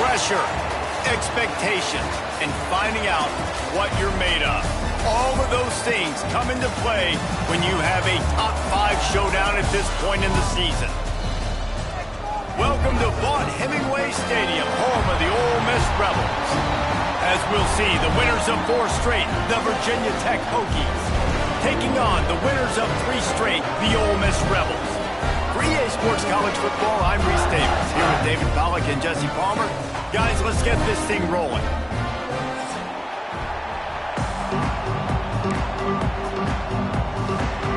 Pressure, expectations, and finding out what you're made of. All of those things come into play when you have a top 5 showdown at this point in the season. Welcome to Vaught-Hemingway Stadium, home of the Ole Miss Rebels. As we'll see, the winners of 4 straight, the Virginia Tech Hokies, taking on the winners of 3 straight, the Ole Miss Rebels. For EA Sports College Football, I'm Reese Davis, here with David Pollack and Jesse Palmer. Guys, let's get this thing rolling.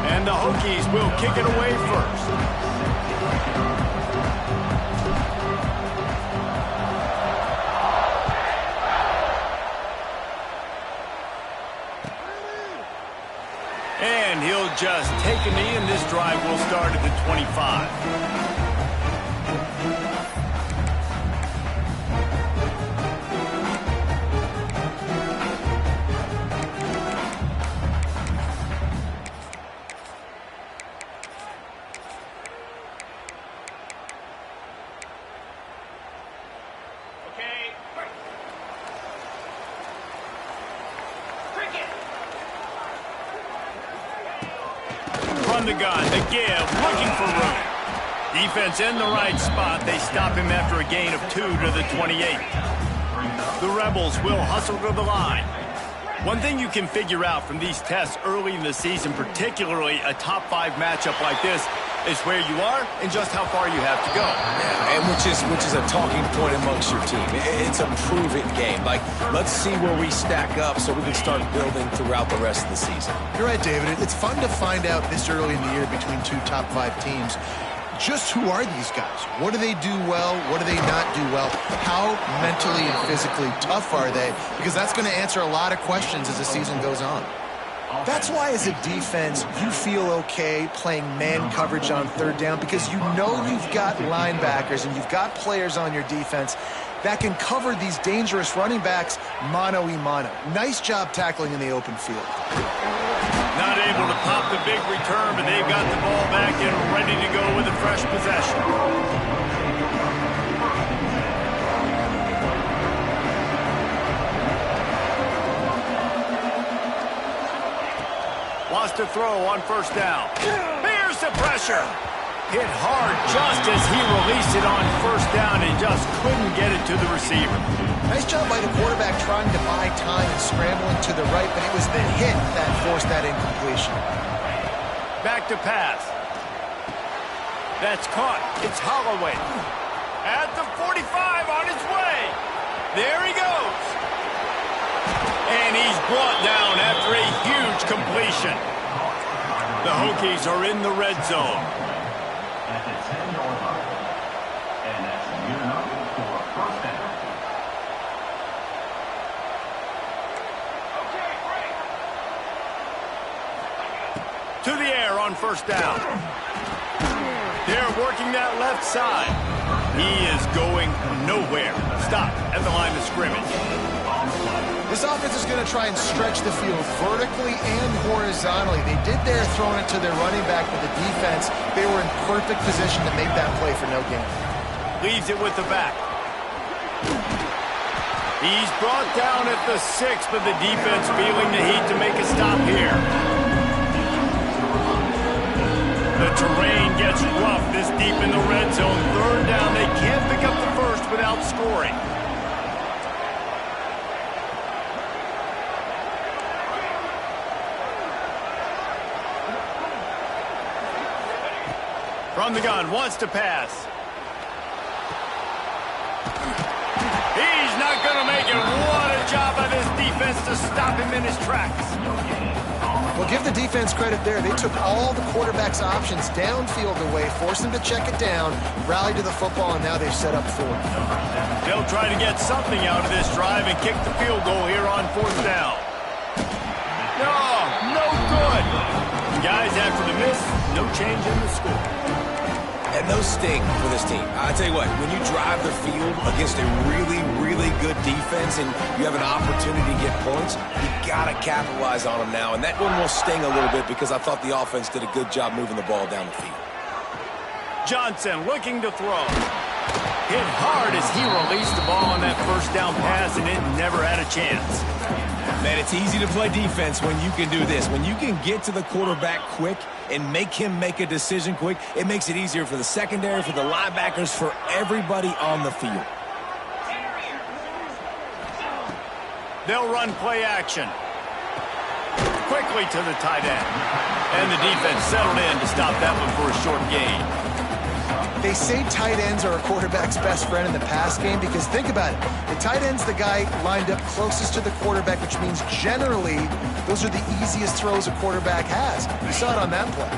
And the Hokies will kick it away first. And he'll just take a knee, and this drive will start at the 25. From the gun, the give, looking for room. Defense in the right spot. They stop him after a gain of 2 to the 28. The Rebels will hustle to the line. One thing you can figure out from these tests early in the season, particularly a top 5 matchup like this, is where you are and just how far you have to go. Yeah, and which is a talking point amongst your team. It's a prove-it game. Like, let's see where we stack up so we can start building throughout the rest of the season. You're right, David. It's fun to find out this early in the year between 2 top 5 teams. Just who are these guys? What do they do well? What do they not do well? How mentally and physically tough are they? Because that's going to answer a lot of questions as the season goes on. That's why, as a defense, you feel okay playing man coverage on 3rd down, because you know you've got linebackers and you've got players on your defense that can cover these dangerous running backs mano-a-mano. Nice job tackling in the open field. Not able to pop the big return, but they've got the ball back and ready to go with a fresh possession. Wants to throw on 1st down. Here's the pressure. Hit hard just as he released it on 1st down and just couldn't get it to the receiver. Nice job by the quarterback trying to buy time and scrambling to the right, but it was the hit that forced that incompletion. Back to pass. That's caught. It's Holloway. At the 45 on his way. There he goes. And he's brought down after a huge completion. The Hokies are in the red zone. To the air on 1st down. They're working that left side. He is going nowhere. Stop at the line of scrimmage. This offense is going to try and stretch the field vertically and horizontally. They did there throwing it to their running back, but the defense, they were in perfect position to make that play for no gain. Leaves it with the back. He's brought down at the 6, but the defense feeling the heat to make a stop here. The terrain gets rough this deep in the red zone. 3rd down, they can't pick up the 1st without scoring. From the gun, wants to pass. He's not going to make it. What a job by this defense to stop him in his tracks. Well, give the defense credit there. They took all the quarterback's options downfield away, forced him to check it down, rally to the football, and now they've set up 4. They'll try to get something out of this drive and kick the field goal here on 4th down. No good. Guys, after the miss, no change in the score. And those sting for this team. I tell you what, when you drive the field against a really, really good defense and you have an opportunity to get points, you got to capitalize on them now. And that one will sting a little bit because I thought the offense did a good job moving the ball down the field. Johnson looking to throw. Hit hard as he released the ball on that first down pass, and it never had a chance. Man, it's easy to play defense when you can do this. When you can get to the quarterback quick and make him make a decision quick, it makes it easier for the secondary, for the linebackers, for everybody on the field. They'll run play action. Quickly to the tight end. And the defense settled in to stop that one for a short gain. They say tight ends are a quarterback's best friend in the pass game because think about it. The tight end's the guy lined up closest to the quarterback, which means generally those are the easiest throws a quarterback has. You saw it on that play.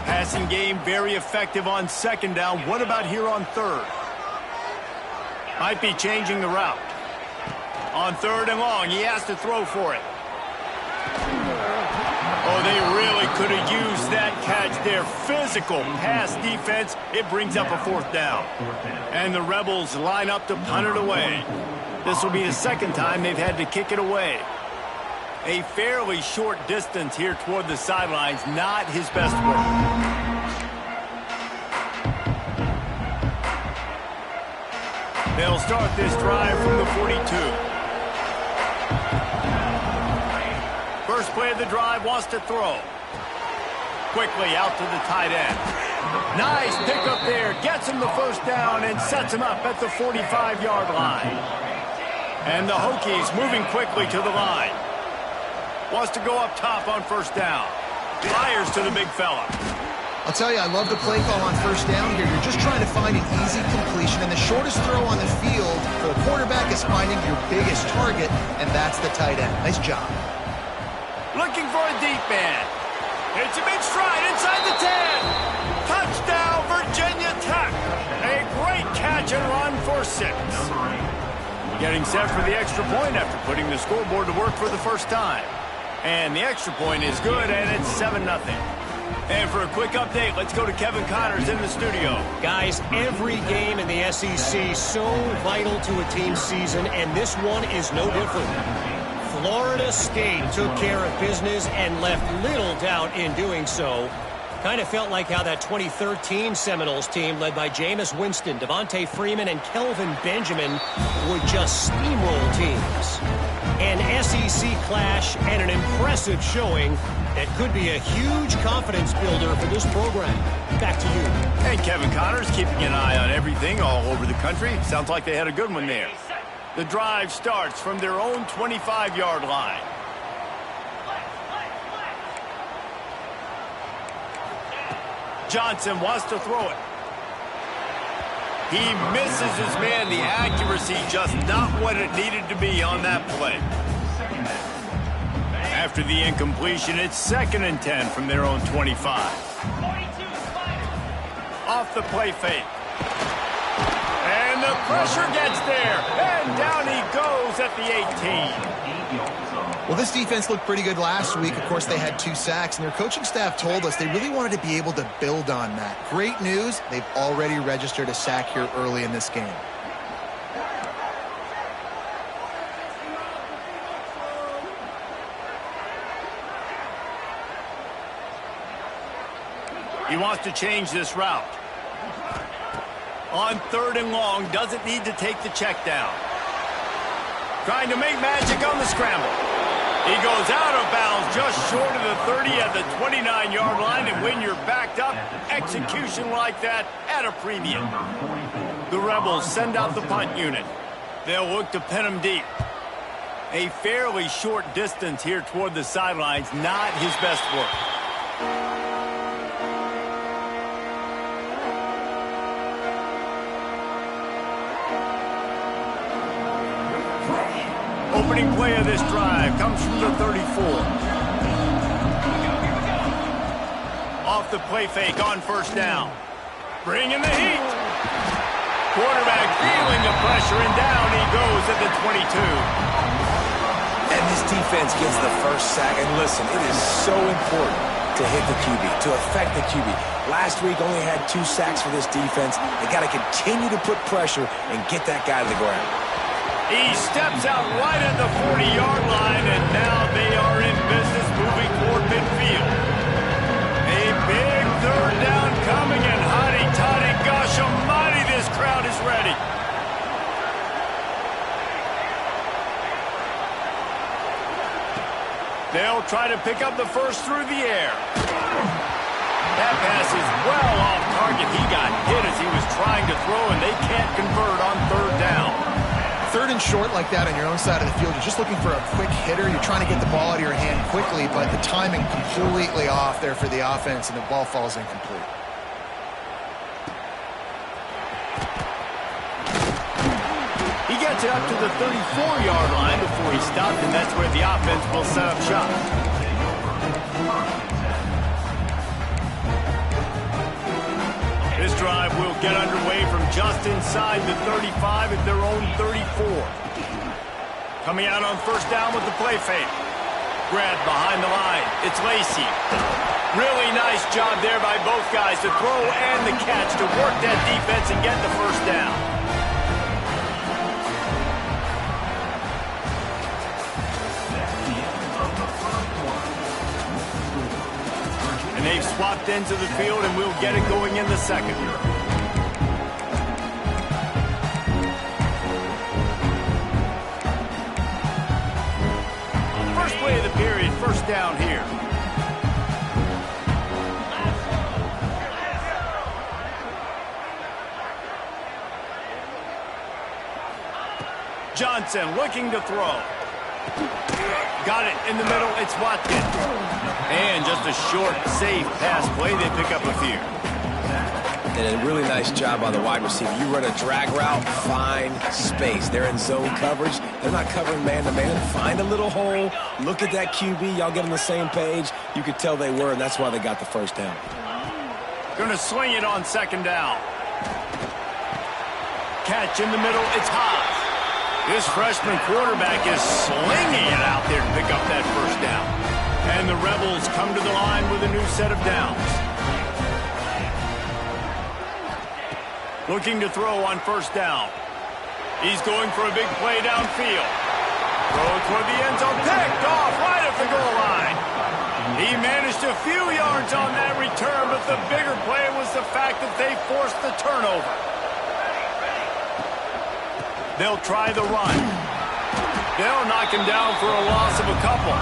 Passing game very effective on second down. What about here on third? Might be changing the route. On third and long, he has to throw for it. Oh, they really could have used that catch there. Physical pass defense. It brings up a fourth down. And the Rebels line up to punt it away. This will be the second time they've had to kick it away. A fairly short distance here toward the sidelines. Not his best work. They'll start this drive from the 42. First play of the drive, wants to throw. Quickly out to the tight end. Nice pickup there. Gets him the first down and sets him up at the 45-yard line. And the Hokies moving quickly to the line. Wants to go up top on first down. Fires to the big fella. I'll tell you, I love the play call on first down here. You're just trying to find an easy completion, and the shortest throw on the field for a quarterback is finding your biggest target, and that's the tight end. Nice job. Looking for a deep man. It's a big stride inside the 10. Touchdown, Virginia Tech. A great catch and run for 6. Getting set for the extra point after putting the scoreboard to work for the first time. And the extra point is good, and it's 7-0. And for a quick update, let's go to Kevin Connors in the studio. Guys, every game in the SEC so vital to a team's season, and this one is no different. Florida State took care of business and left little doubt in doing so. Kind of felt like how that 2013 Seminoles team led by Jameis Winston, Devontae Freeman, and Kelvin Benjamin would just steamroll teams. An SEC clash and an impressive showing that could be a huge confidence builder for this program. Back to you. And Kevin Connors keeping an eye on everything all over the country. Sounds like they had a good one there. The drive starts from their own 25-yard line. Johnson wants to throw it. He misses his man. The accuracy just not what it needed to be on that play. After the incompletion, it's 2nd and 10 from their own 25. Off the play fake. And the pressure gets there. And down he goes at the 18. Well, this defense looked pretty good last week. Of course, they had 2 sacks, and their coaching staff told us they really wanted to be able to build on that. Great news, they've already registered a sack here early in this game. He wants to change this route. On 3rd and long, doesn't need to take the check down. Trying to make magic on the scramble. He goes out of bounds just short of the 30 at the 29-yard line, and when you're backed up, execution like that at a premium. The Rebels send out the punt unit. They'll look to pin him deep. A fairly short distance here toward the sidelines, not his best work. Opening play of this drive comes from the 34. Off the play fake on first down. Bringing the heat. Quarterback feeling the pressure, and down he goes at the 22. And this defense gets the first sack. And listen, it is so important to hit the QB, to affect the QB. Last week only had 2 sacks for this defense. They got to continue to put pressure and get that guy to the ground. He steps out right at the 40-yard line, and now they are in business moving toward midfield. A big 3rd down coming, and hotty-toddy, gosh almighty, this crowd is ready. They'll try to pick up the first through the air. That pass is well off target. He got hit as he was trying to throw, and they can't convert on third down. Third and short like that on your own side of the field, you're just looking for a quick hitter. You're trying to get the ball out of your hand quickly, but the timing completely off there for the offense, and the ball falls incomplete. He gets it up to the 34-yard line before he stopped, and that's where the offense will set up shop. This drive will get underway from just inside the 35 at their own 34. Coming out on first down with the play fake. Grabbed behind the line. It's Lacy. Really nice job there by both guys to throw and the catch to work that defense and get the first down. And they've swapped ends of the field, and we'll get it going in the second. First play of the period, first down here. Johnson looking to throw. Got it in the middle. It's Watkins. And just a short, safe pass play. They pick up a few. And a really nice job by the wide receiver. You run a drag route, find space. They're in zone coverage. They're not covering man-to-man. Find a little hole. Look at that QB. Y'all get on the same page. You could tell they were, and that's why they got the first down. Going to swing it on second down. Catch in the middle. It's Haas. This freshman quarterback is slinging it out there to pick up that first down. And the Rebels come to the line with a new set of downs. Looking to throw on first down. He's going for a big play downfield. Throw toward the end zone. Picked off right at the goal line. He managed a few yards on that return, but the bigger play was the fact that they forced the turnover. They'll try the run. They'll knock him down for a loss of a couple.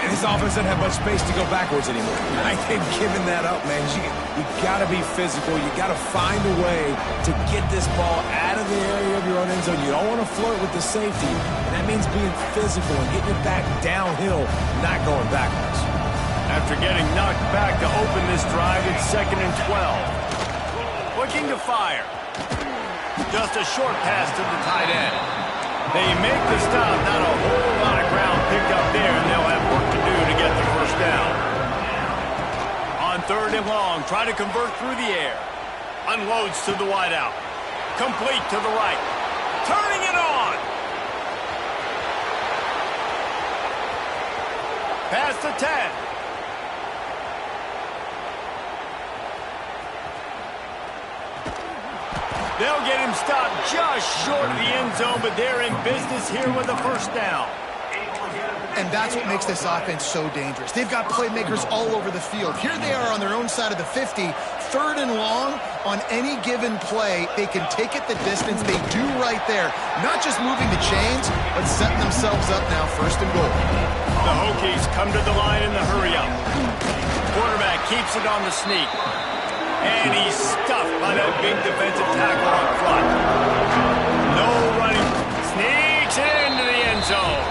And his offense doesn't have much space to go backwards anymore. I ain't giving that up, man. You got to be physical. You got to find a way to get this ball out of the area of your own end zone. You don't want to flirt with the safety, and that means being physical and getting it back downhill, not going backwards. After getting knocked back to open this drive, it's 2nd and 12. Looking to fire. Just a short pass to the tight end. They make the stop. Not a whole lot of ground picked up there, and they'll have work to do to get the first down. On 3rd and long, try to convert through the air. Unloads to the wideout. Complete to the right. Turning it on. Pass to 10. They'll get him stopped just short of the end zone, but they're in business here with a first down. And that's what makes this offense so dangerous. They've got playmakers all over the field. Here they are on their own side of the 50, 3rd and long. On any given play, they can take it the distance. They do right there. Not just moving the chains, but setting themselves up now, 1st and goal. The Hokies come to the line in the hurry-up. Quarterback keeps it on the sneak. And he's stuffed by that big defensive tackle up front. No running. Sneaks into the end zone.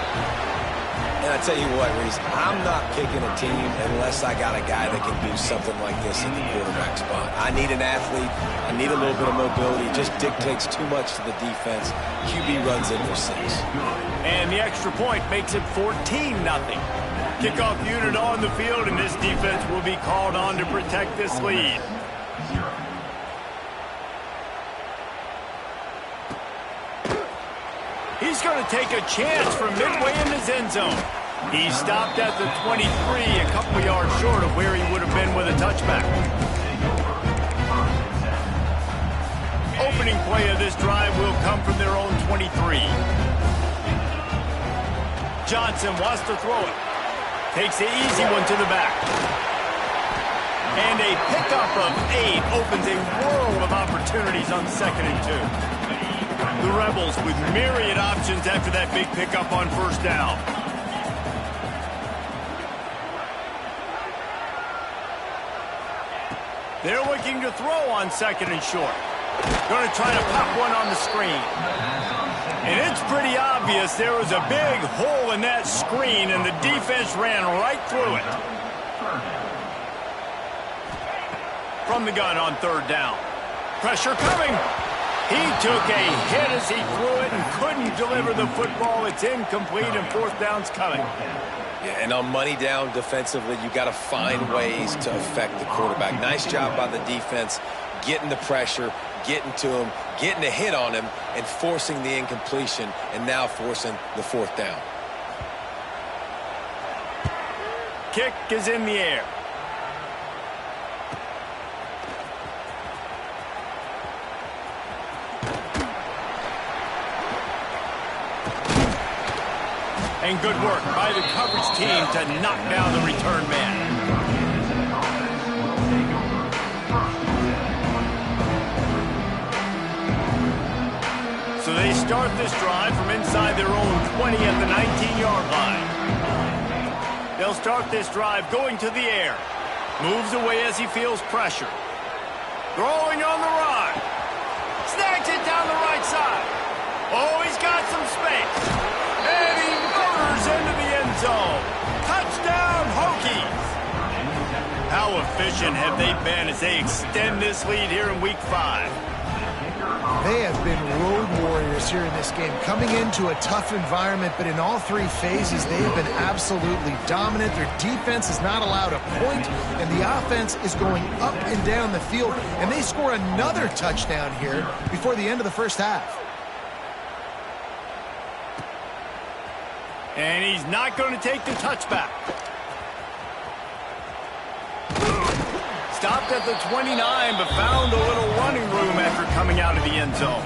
And I tell you what, Reese, I'm not picking a team unless I got a guy that can do something like this in the quarterback spot. I need an athlete. I need a little bit of mobility. It just dictates too much to the defense. QB runs in for 6. And the extra point makes it 14-0. Kickoff unit on the field, and this defense will be called on to protect this lead. He's going to take a chance from midway in his end zone. He stopped at the 23, a couple yards short of where he would have been with a touchback. Opening play of this drive will come from their own 23. Johnson wants to throw it. Takes the easy one to the back. And a pickup of 8 opens a world of opportunities on 2nd and 2. The Rebels with myriad options after that big pickup on first down. They're looking to throw on 2nd and short. Going to try to pop one on the screen. And it's pretty obvious there was a big hole in that screen, and the defense ran right through it. From the gun on 3rd down. Pressure coming. He took a hit as he threw it and couldn't deliver the football. It's incomplete, and 4th down's coming. Yeah, and on money down defensively, you got to find ways to affect the quarterback. Nice job by the defense, getting the pressure, getting to him, getting a hit on him, and forcing the incompletion, and now forcing the 4th down. Kick is in the air. And good work by the coverage team to knock down the return man. So they start this drive from inside their own 20 at the 19-yard line. They'll start this drive going to the air. Moves away as he feels pressure. Throwing on the run. Snags it down the right side. Oh, he's got some space. And he murders into the end zone. Touchdown, Hokies. How efficient have they been as they extend this lead here in Week 5? They have been road warriors here in this game, coming into a tough environment, but in all 3 phases, they have been absolutely dominant. Their defense is not allowed a point, and the offense is going up and down the field, and they score another touchdown here before the end of the first half. And he's not going to take the touchback. Stopped at the 29, but found a little running room after coming out of the end zone.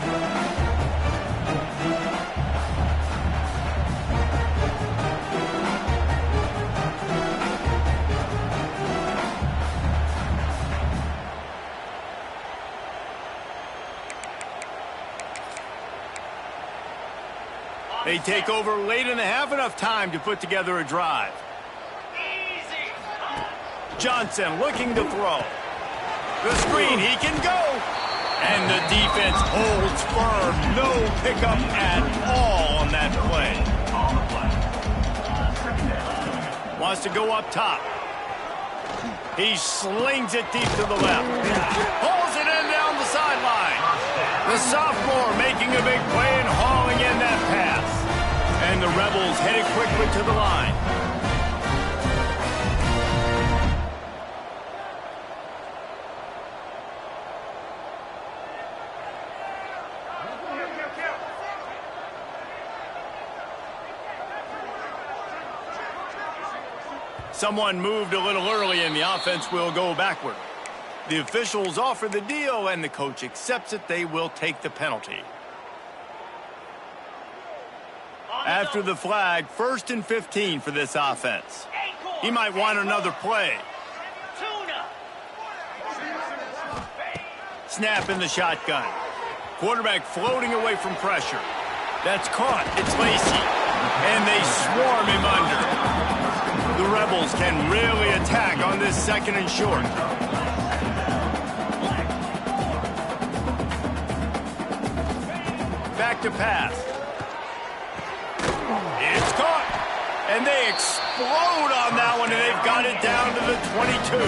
They take over late in the half, enough time to put together a drive. Johnson looking to throw. The screen, he can go. And the defense holds firm. No pickup at all on that play. Wants to go up top. He slings it deep to the left. Pulls it in down the sideline. The sophomore making a big play and hauling in that pass. And the Rebels headed quickly to the line. Someone moved a little early and the offense will go backward. The officials offer the deal and the coach accepts it. They will take the penalty. After the flag, 1st and 15 for this offense. He might want another play. Snap in the shotgun. Quarterback floating away from pressure. That's caught. It's Lacy. And they swarm him under. The Rebels can really attack on this 2nd and short. Back to pass. It's caught. And they explode on that one, and they've got it down to the 22.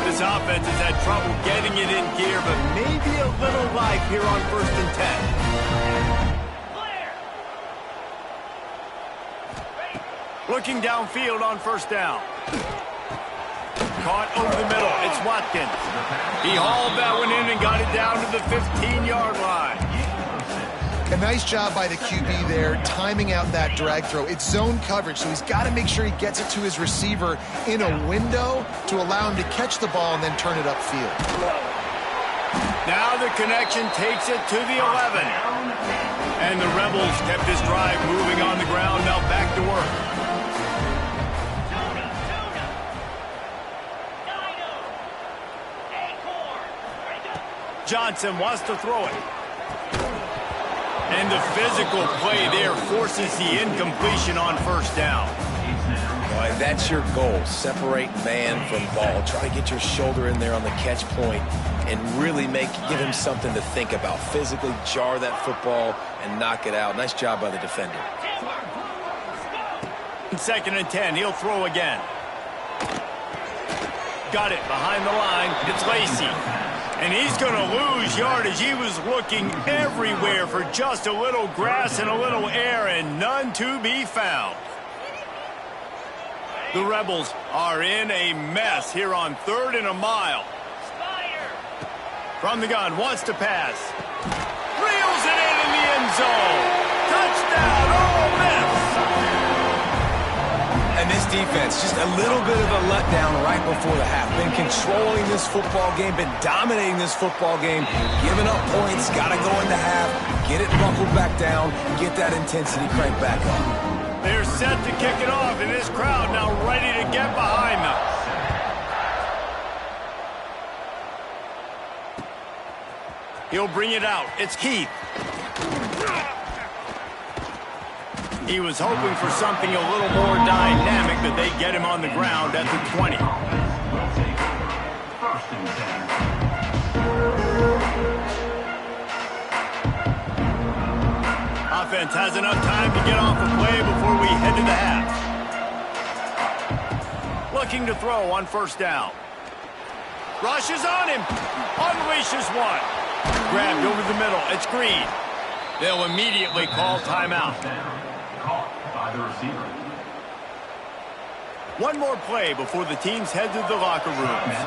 This offense has had trouble getting it in gear, but maybe a little life here on 1st and 10. Looking downfield on 1st down. Caught over the middle. It's Watkins. He hauled that one in and got it down to the 15-yard line. A nice job by the QB there, timing out that drag throw. It's zone coverage, so he's got to make sure he gets it to his receiver in a window to allow him to catch the ball and then turn it upfield. Now the connection takes it to the 11. And the Rebels kept this drive moving on the ground. Now back to work. Johnson wants to throw it. And the physical play there forces the incompletion on 1st down. All right, that's your goal. Separate man from ball. Try to get your shoulder in there on the catch point and really give him something to think about. Physically jar that football and knock it out. Nice job by the defender. 2nd and 10. He'll throw again. Got it behind the line. It's Lacy. And he's going to lose yardage. He was looking everywhere for just a little grass and a little air, and none to be found. The Rebels are in a mess here on 3rd and a mile. From the gun, wants to pass. Reels it in the end zone. Touchdown, Ole Miss. And this defense, just a little bit of a letdown right before the half. Been controlling this football game, been dominating this football game, giving up points, got to go into half, get it buckled back down, get that intensity cranked back up. They're set to kick it off, and this crowd now ready to get behind them. He'll bring it out. It's Keith. He was hoping for something a little more dynamic, but they get him on the ground at the 20. Offense has enough time to get off the play before we head to the half. Looking to throw on 1st down. Rushes on him. Unleashes one. Grabbed over the middle. It's Green. They'll immediately call timeout. One more play before the teams head to the locker rooms.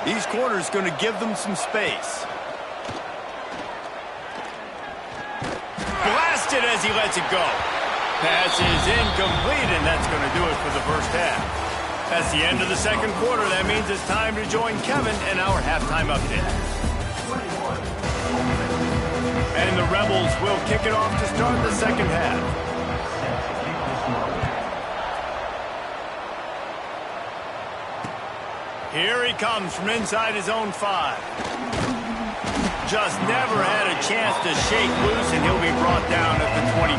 These corners going to give them some space. Blasted as he lets it go. Pass is incomplete, and that's going to do it for the first half. That's the end of the 2nd quarter. That means it's time to join Kevin in our halftime update. And the Rebels will kick it off to start the 2nd half. Here he comes from inside his own 5. Just never had a chance to shake loose, and he'll be brought down at the 24.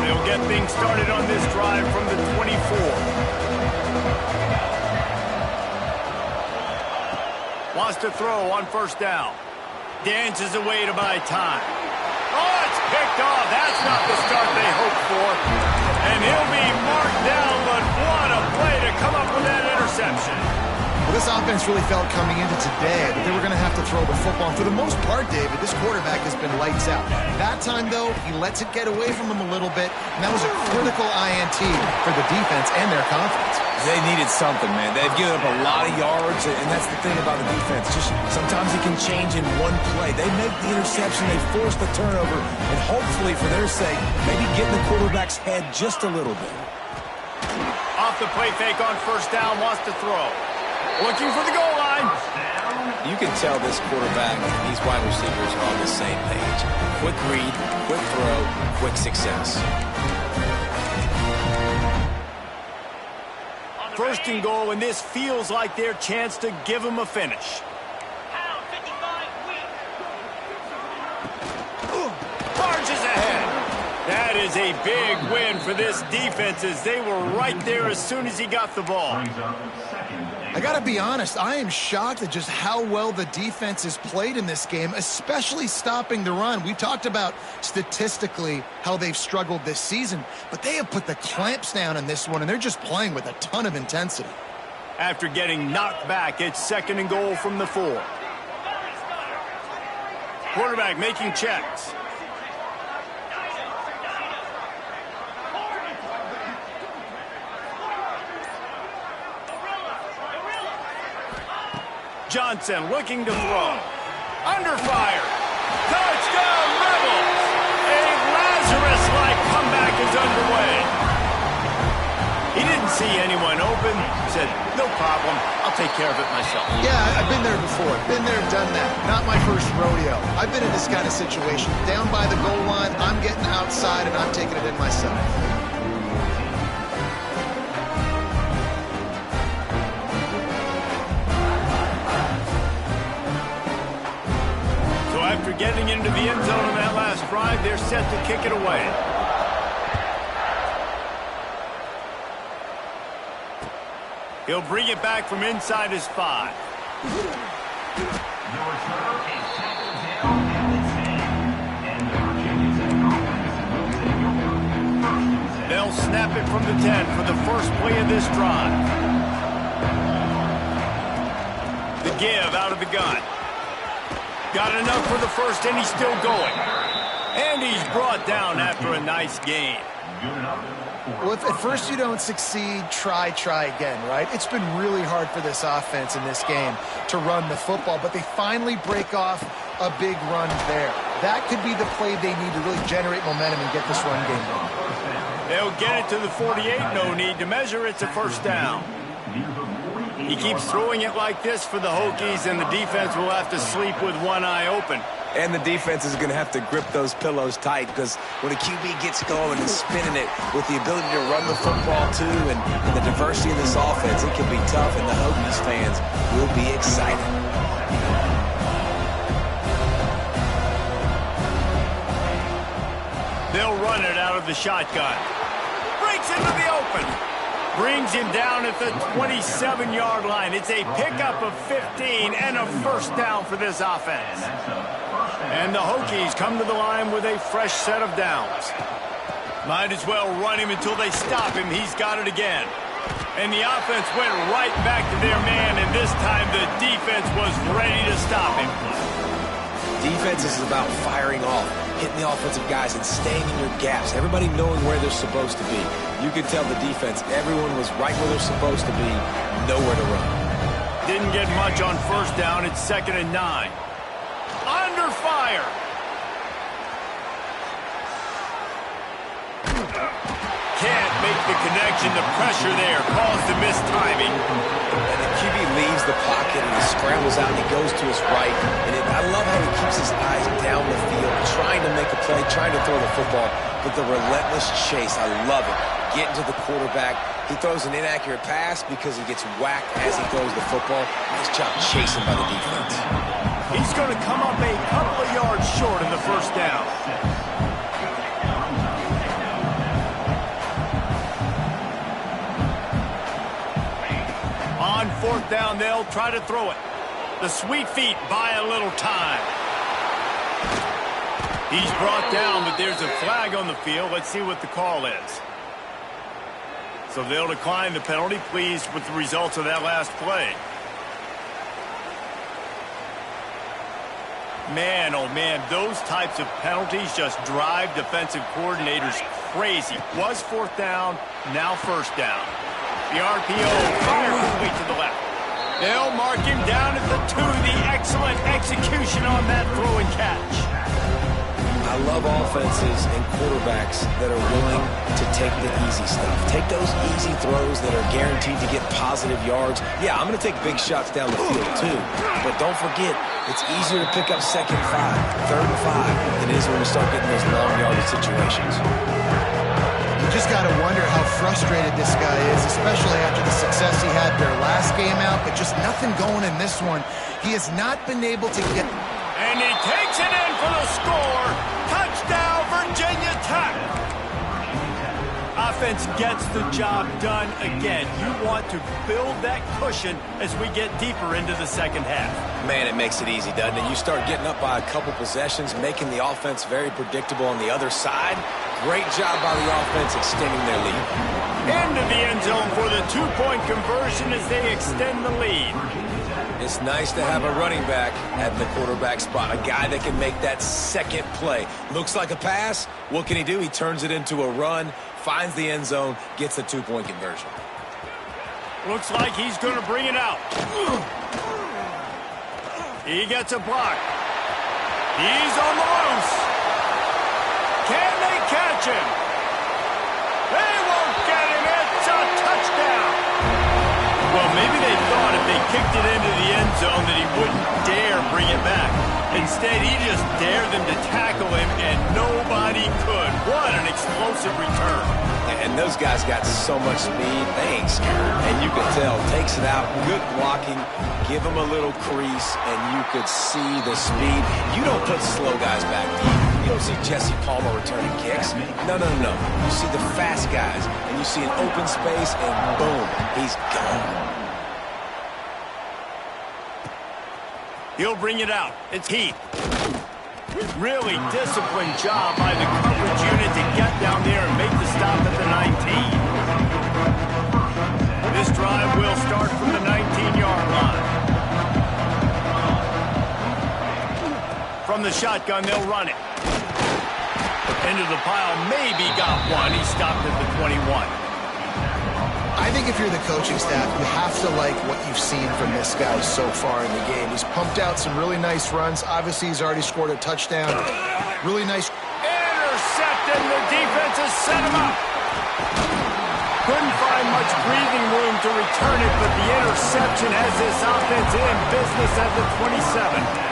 They'll get things started on this drive from the 24. Wants to throw on 1st down. Dances away to buy time. Oh, it's picked off. That's not the start they hoped for. And he'll be marked down, but what a play to come up with that interception. Well, this offense really felt coming into today that they were going to have to throw the football. And for the most part, David, this quarterback has been lights out. That time, though, he lets it get away from him a little bit, and that was a critical INT for the defense and their confidence. They needed something, man. They've given up a lot of yards, and that's the thing about the defense. Just sometimes it can change in one play. They make the interception, they force the turnover, and hopefully, for their sake, maybe get in the quarterback's head just a little bit. Off the play fake on 1st down, wants to throw. Looking for the goal line. You can tell this quarterback and these wide receivers are on the same page. Quick read, quick throw, quick success. 1st and goal, and this feels like their chance to give them a finish. Barges ahead. That is a big win for this defense, as they were right there as soon as he got the ball. I got to be honest, I am shocked at just how well the defense has played in this game, especially stopping the run. We talked about statistically how they've struggled this season, but they have put the clamps down in this one, and they're just playing with a ton of intensity. After getting knocked back, it's 2nd and goal from the 4. Quarterback making checks. Johnson looking to throw. Under fire. Touchdown, Rebels! A Lazarus-like comeback is underway. He didn't see anyone open. Said, no problem. I'll take care of it myself. Yeah, I've been there before. Been there, done that. Not my first rodeo. I've been in this kind of situation. Down by the goal line, I'm getting outside, and I'm taking it in myself. After getting into the end zone in that last drive, they're set to kick it away. He'll bring it back from inside his 5. They'll snap it from the 10 for the first play of this drive. The give out of the gun. Got enough for the first, and he's still going. And he's brought down after a nice gain. Well, if at first you don't succeed, try again, right? It's been really hard for this offense in this game to run the football, but they finally break off a big run there. That could be the play they need to really generate momentum and get this run game going. They'll get it to the 48, no need to measure. It's a first down. He keeps throwing it like this for the Hokies, and the defense will have to sleep with one eye open. And the defense is going to have to grip those pillows tight, because when a QB gets going and spinning it with the ability to run the football too and the diversity of this offense, it can be tough, and the Hokies fans will be excited. They'll run it out of the shotgun. Breaks into the open. Brings him down at the 27-yard line. It's a pickup of 15 and a first down for this offense. And the Hokies come to the line with a fresh set of downs. Might as well run him until they stop him. He's got it again. And the offense went right back to their man, and this time the defense was ready to stop him. Defense is about firing off, hitting the offensive guys and staying in your gaps. Everybody knowing where they're supposed to be. You could tell the defense, everyone was right where they're supposed to be, nowhere to run. Didn't get much on first down. It's 2nd and 9. Under fire. Can't make the connection. The pressure there caused the missed timing. And the QB leaves the pocket and he scrambles out and he goes to his right. And I love how he keeps his eyes down the field, trying to make a play, trying to throw the football, but the relentless chase, I love it. Getting to the quarterback. He throws an inaccurate pass because he gets whacked as he throws the football. Nice job chasing by the defense. He's going to come up a couple of yards short in the first down. On 4th down, they'll try to throw it. The sweet feet buy a little time. He's brought down, but there's a flag on the field. Let's see what the call is. So they'll decline the penalty, pleased with the results of that last play. Man, oh man, those types of penalties just drive defensive coordinators crazy. Was 4th down, now first down. The RPO fires complete to the left. They'll mark him down at the 2. The excellent execution on that throw and catch. I love offenses and quarterbacks that are willing to take the easy stuff. Take those easy throws that are guaranteed to get positive yards. Yeah, I'm going to take big shots down the field too. But don't forget, it's easier to pick up 2nd and 5, 3rd and 5 than it is when we start getting those long yardage situations. You just got to wonder how frustrated this guy is, especially after the success he had their last game out, but just nothing going in this one. He has not been able to get... And he takes it in for the score. Touchdown, Virginia Tech. Offense gets the job done again. You want to build that cushion as we get deeper into the second half. Man, it makes it easy, doesn't it? You start getting up by a couple possessions, making the offense very predictable on the other side. Great job by the offense extending their lead. Into the end zone for the 2-point conversion as they extend the lead. It's nice to have a running back at the quarterback spot, a guy that can make that second play. Looks like a pass. What can he do? He turns it into a run, finds the end zone, gets a 2-point conversion. Looks like he's going to bring it out. He gets a block. He's on the loose. Can they catch him? They won't get him. It's a touchdown. Well, maybe they thought if they kicked it into the end zone that he wouldn't dare bring it back. Instead, he just dared them to tackle him, and nobody could. What an explosive return. And those guys got so much speed, they ain't scared. And you could tell, takes it out, good blocking, give him a little crease, and you could see the speed. You don't put slow guys back deep. You don't see Jesse Palmer returning kicks. No. You see the fast guys, and you see an open space, and boom, he's gone. He'll bring it out. It's Heath. Really disciplined job by the coverage unit to get down there and make the stop at the 19. This drive will start from the 19-yard line. From the shotgun, they'll run it. Into the pile, maybe got one. He stopped at the 21. I think if you're the coaching staff, you have to like what you've seen from this guy so far in the game. He's pumped out some really nice runs. Obviously, he's already scored a touchdown. Really nice. Intercepted. The defense has set him up. Couldn't find much breathing room to return it, but the interception has this offense in business at the 27.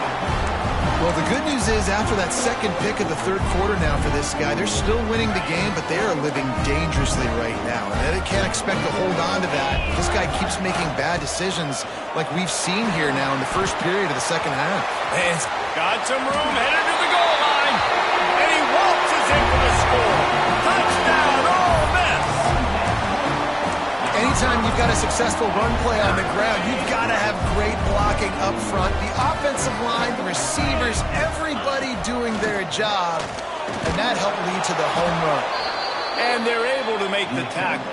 Well, the good news is after that second pick of the third quarter now for this guy, they're still winning the game, but they are living dangerously right now. And they can't expect to hold on to that. This guy keeps making bad decisions like we've seen here now in the first period of the second half. And got some room, headed to the goal line. And he waltzes in for the score. Touchdown, Ole Miss. Anytime you've got a successful run play on the ground, you've got to have great blocking up front. The offensive line, the receivers, everybody doing their job. And that helped lead to the home run. And they're able to make the tackle.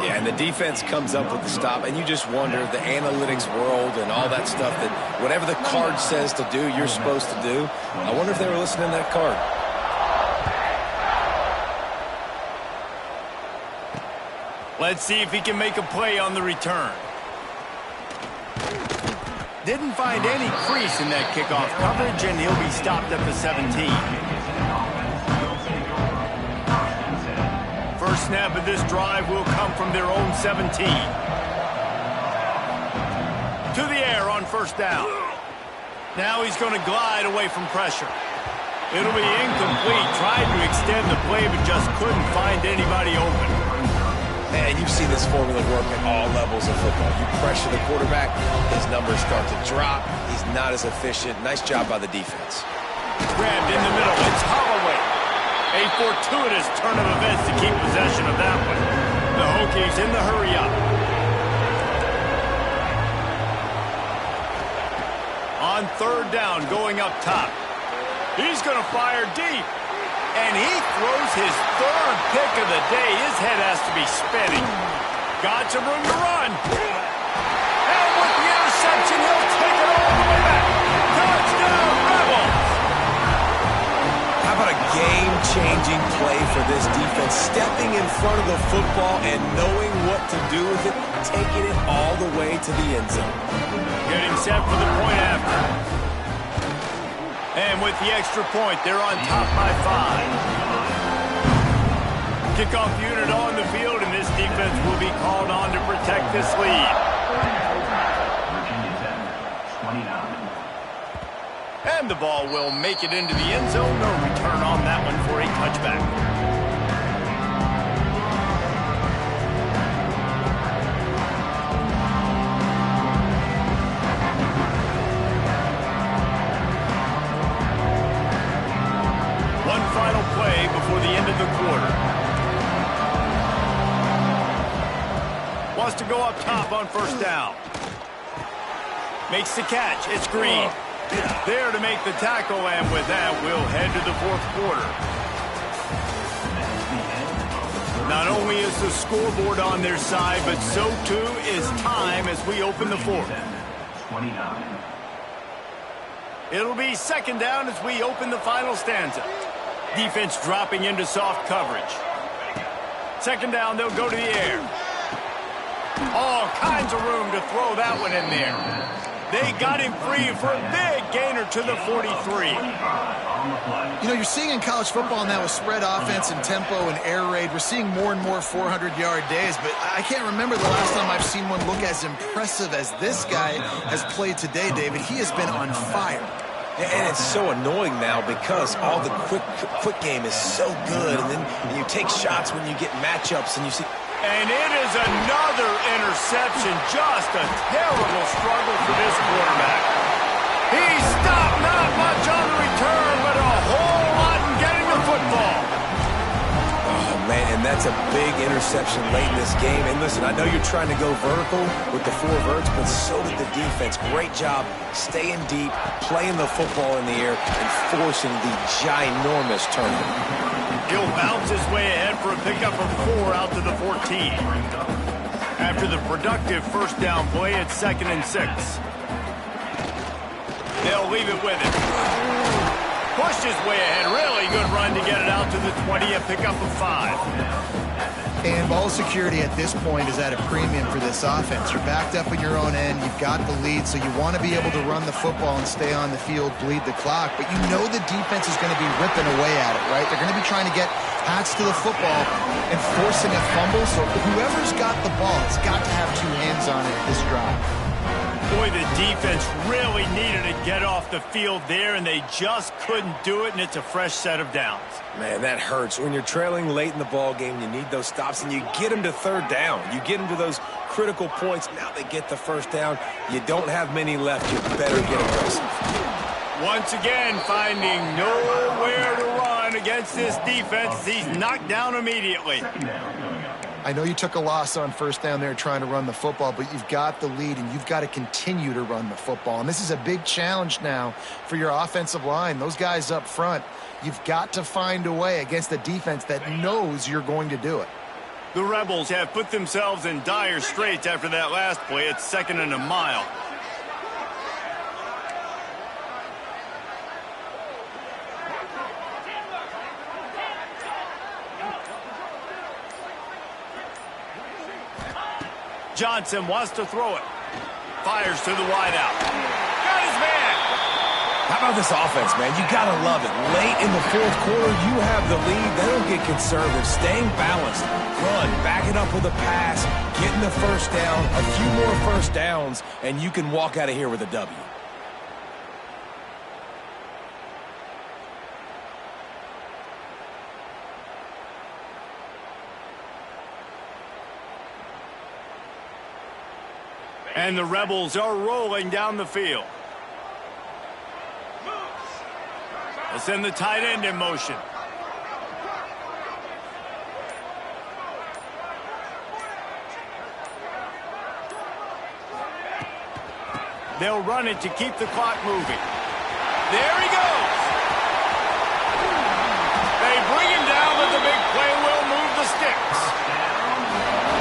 Yeah, and the defense comes up with the stop, and you just wonder, the analytics world and all that stuff, that whatever the card says to do, you're supposed to do. I wonder if they were listening to that card. Let's see if he can make a play on the return. Didn't find any crease in that kickoff coverage, and he'll be stopped at the 17. First snap of this drive will come from their own 17. To the air on first down. Now he's going to glide away from pressure. It'll be incomplete. Tried to extend the play, but just couldn't find anybody open. And you've seen this formula work at all levels of football. You pressure the quarterback, his numbers start to drop. He's not as efficient. Nice job by the defense. Grabbed in the middle. It's Holloway. A fortuitous turn of events to keep possession of that one. The Hokies in the hurry-up. On third down, going up top. He's going to fire deep. And he throws his third pick of the day. His head has to be spinning. Got some room to run. And with the interception, he'll take it all the way back. Touchdown, Rebels! How about a game-changing play for this defense? Stepping in front of the football and knowing what to do with it, taking it all the way to the end zone. Getting set for the point after. And with the extra point, they're on top by 5. Kickoff unit on the field, and this defense will be called on to protect this lead. And the ball will make it into the end zone. No return on that one for a touchback. Final play before the end of the quarter. Wants to go up top on first down. Makes the catch. It's Green. There to make the tackle, and with that, we'll head to the fourth quarter. Not only is the scoreboard on their side, but so too is time as we open the fourth. 29. It'll be second down as we open the final stanza. Defense dropping into soft coverage. Second down, they'll go to the air. All kinds of room to throw that one in there. They got him free for a big gainer to the 43. You know, you're seeing in college football now with spread offense and tempo and air raid, we're seeing more and more 400-yard days, but I can't remember the last time I've seen one look as impressive as this guy has played today, David. He has been on fire. And it's so annoying now because all the quick game is so good, and then you take shots when you get matchups and you see. And it is another interception. Just a terrible struggle for this quarterback. He stopped, not much on the return, but a whole That's a big interception late in this game. And listen, I know you're trying to go vertical with the 4 verts, but so did the defense. Great job staying deep, playing the football in the air, and forcing the ginormous turnover. He'll bounce his way ahead for a pickup of 4 out to the 14. After the productive first down play, it's 2nd and 6. They'll leave it with him. Pushed his way ahead. Really good run to get it out to the 20, a pickup of 5. And ball security at this point is at a premium for this offense. You're backed up in your own end. You've got the lead, so you want to be able to run the football and stay on the field, bleed the clock. But you know the defense is going to be ripping away at it, right? They're going to be trying to get Pats to the football and forcing a fumble. So whoever's got the ball has got to have 2 hands on it this drive. Boy, the defense really needed to get off the field there, and they just couldn't do it, and it's a fresh set of downs. Man, that hurts. When you're trailing late in the ball game, you need those stops, and you get them to 3rd down. You get them to those critical points. Now they get the 1st down. You don't have many left. You better get aggressive. Once again, finding nowhere to run against this defense. He's knocked down immediately. I know you took a loss on 1st down there trying to run the football, but you've got the lead, and you've got to continue to run the football. And this is a big challenge now for your offensive line. Those guys up front, you've got to find a way against a defense that knows you're going to do it. The Rebels have put themselves in dire straits after that last play. It's 2nd and a mile. Johnson wants to throw it. Fires to the wideout. Got his man. How about this offense, man? You got to love it. Late in the 4th quarter, you have the lead. They don't get conservative. Staying balanced. Run. Back it up with a pass. Getting the 1st down. A few more 1st downs, and you can walk out of here with a W. And the Rebels are rolling down the field. They'll send the tight end in motion. They'll run it to keep the clock moving. There he goes. They bring him down, but the big play will move the sticks.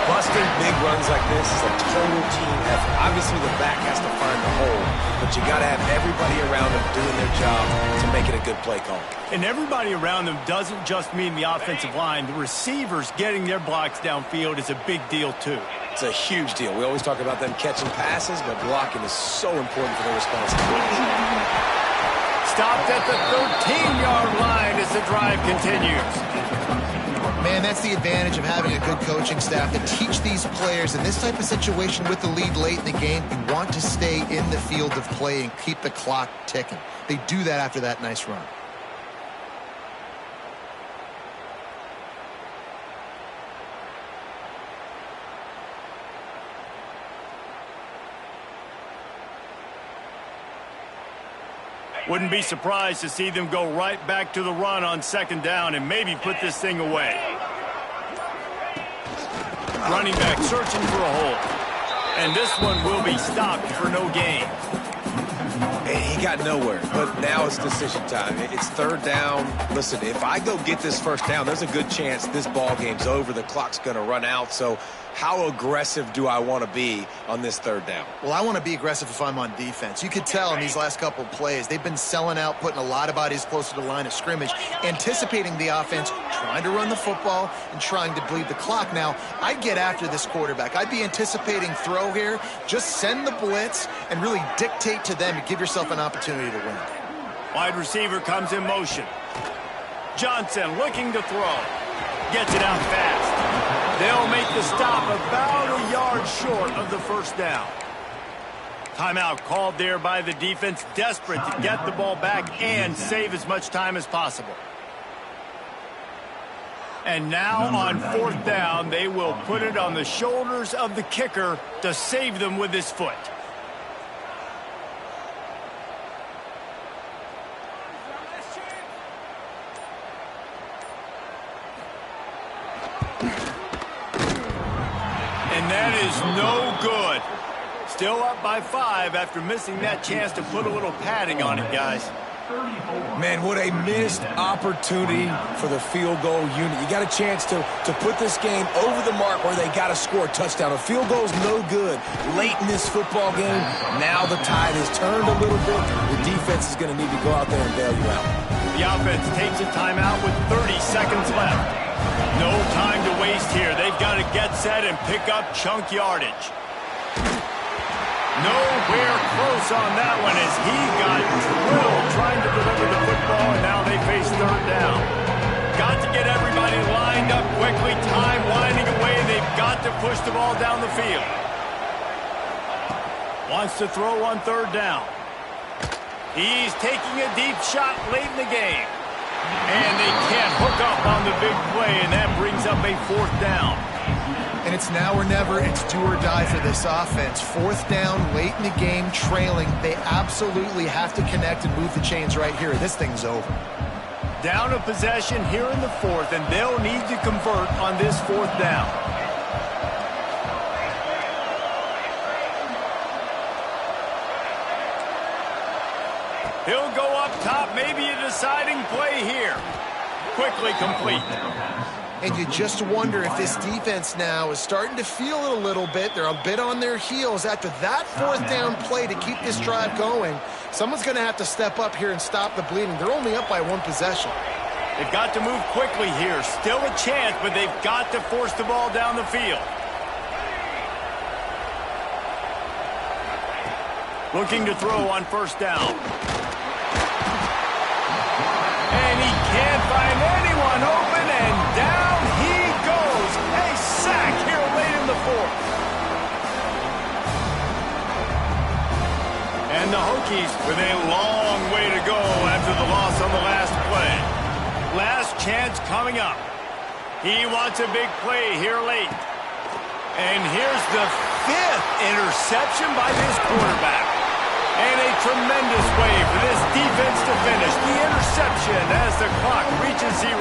Busting big runs like this is a total team effort. Obviously, the back has to find the hole, but you got to have everybody around them doing their job to make it a good play call. And everybody around them doesn't just mean the offensive line. The receivers getting their blocks downfield is a big deal, too. It's a huge deal. We always talk about them catching passes, but blocking is so important for their responsibility. Stopped at the 13-yard line as the drive continues. Man, that's the advantage of having a good coaching staff to teach these players in this type of situation with the lead late in the game. You want to stay in the field of play and keep the clock ticking. They do that after that nice run. Wouldn't be surprised to see them go right back to the run on 2nd down and maybe put this thing away. Running back searching for a hole. And this one will be stopped for no gain. He got nowhere, but now it's decision time. It's 3rd down. Listen, if I go get this 1st down, there's a good chance this ball game's over. The clock's going to run out. So how aggressive do I want to be on this 3rd down? Well, I want to be aggressive if I'm on defense. You could tell in these last couple of plays, they've been selling out, putting a lot of bodies close to the line of scrimmage, anticipating the offense, trying to run the football, and trying to bleed the clock. Now, I'd get after this quarterback. I'd be anticipating throw here. Just send the blitz and really dictate to them to give yourself an opportunity to win. Wide receiver comes in motion. Johnson looking to throw. Gets it out fast. They'll make the stop about a yard short of the 1st down. Timeout called there by the defense, desperate to get the ball back and save as much time as possible. And now on 4th down, they will put it on the shoulders of the kicker to save them with his foot. that is no good. Still up by 5 after missing that chance to put a little padding on it, guys. Man, what a missed opportunity for the field goal unit. You got a chance to put this game over the mark where they got to score a touchdown. A field goal is no good late in this football game. Now the tide has turned a little bit. The defense is going to need to go out there and bail you out. The offense takes a timeout with 30 seconds left. No time to waste here. They've got to get set and pick up chunk yardage. Nowhere close on that one as he got drilled trying to deliver the football, and now they face third down. Got to get everybody lined up quickly. Time winding away. They've got to push the ball down the field. Wants to throw on third down. He's taking a deep shot late in the game. And they can't hook up on the big play, and that brings up a fourth down. And it's now or never. It's do or die for this offense. Fourth down, late in the game, trailing. They absolutely have to connect and move the chains right here. This thing's over. Down a possession here in the fourth, and they'll need to convert on this fourth down. He'll go up top, maybe a deciding play here. Quickly complete. And you just wonder if this defense now is starting to feel it a little bit. They're a bit on their heels after that fourth down play to keep this drive going. Someone's going to have to step up here and stop the bleeding. They're only up by one possession. They've got to move quickly here. Still a chance, but they've got to force the ball down the field. Looking to throw on first down. And he can't find anyone open, and down he goes. A sack here late in the fourth. And the Hokies with a long way to go after the loss on the last play. Last chance coming up. He wants a big play here late. And here's the 5th interception by this quarterback. And a tremendous way for this defense to finish the interception as the clock reaches 0.